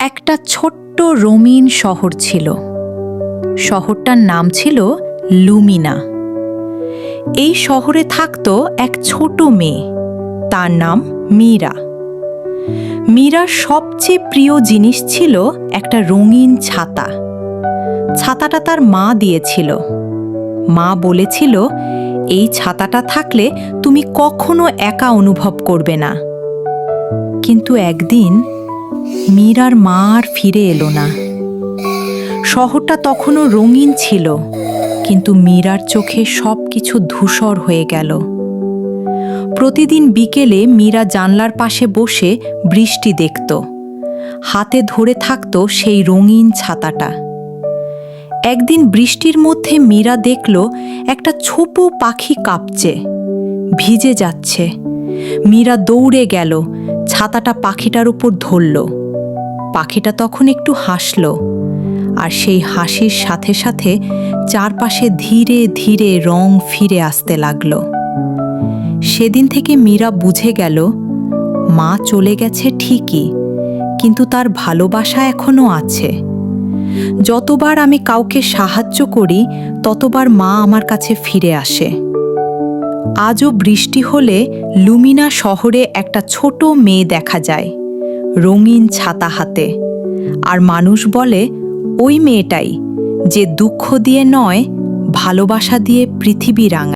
একটা ছোট্ট রঙিন শহর ছিল। শহরটার নাম ছিল লুমিনা। এই শহরে থাকত এক ছোট মেয়ে, তার নাম মীরা। মীরার সবচেয়ে প্রিয় জিনিস ছিল একটা রঙিন ছাতা। ছাতাটা তার মা দিয়েছিল। মা বলেছিল, এই ছাতাটা থাকলে তুমি কখনো একা অনুভব করবে না। কিন্তু একদিন মীরার মা আর ফিরে এলো না। শহরটা তখনও রঙিন ছিল, কিন্তু মীরার চোখে সবকিছু ধূসর হয়ে গেল। প্রতিদিন বিকেলে মীরা জানলার পাশে বসে বৃষ্টি দেখত। হাতে ধরে থাকত সেই রঙিন ছাতাটা। একদিন বৃষ্টির মধ্যে মীরা দেখল একটা ছোট পাখি কাঁপছে, ভিজে যাচ্ছে। মীরা দৌড়ে গেল, ছাতাটা পাখিটার উপর ধরল। পাখিটা তখন একটু হাসল, আর সেই হাসির সাথে সাথে চারপাশে ধীরে ধীরে রং ফিরে আসতে লাগল। সেদিন থেকে মীরা বুঝে গেল, মা চলে গেছে ঠিকই, কিন্তু তার ভালোবাসা এখনো আছে। যতবার আমি কাউকে সাহায্য করি, ততবার মা আমার কাছে ফিরে আসে। আজও বৃষ্টি হলে লুমিনা শহরে একটা ছোট মেয়ে দেখা যায়, রঙিন ছাতা হাতে। আর মানুষ বলে, ওই মেয়েটাই যে দুঃখ দিয়ে নয়, ভালোবাসা দিয়ে পৃথিবী রাঙায়।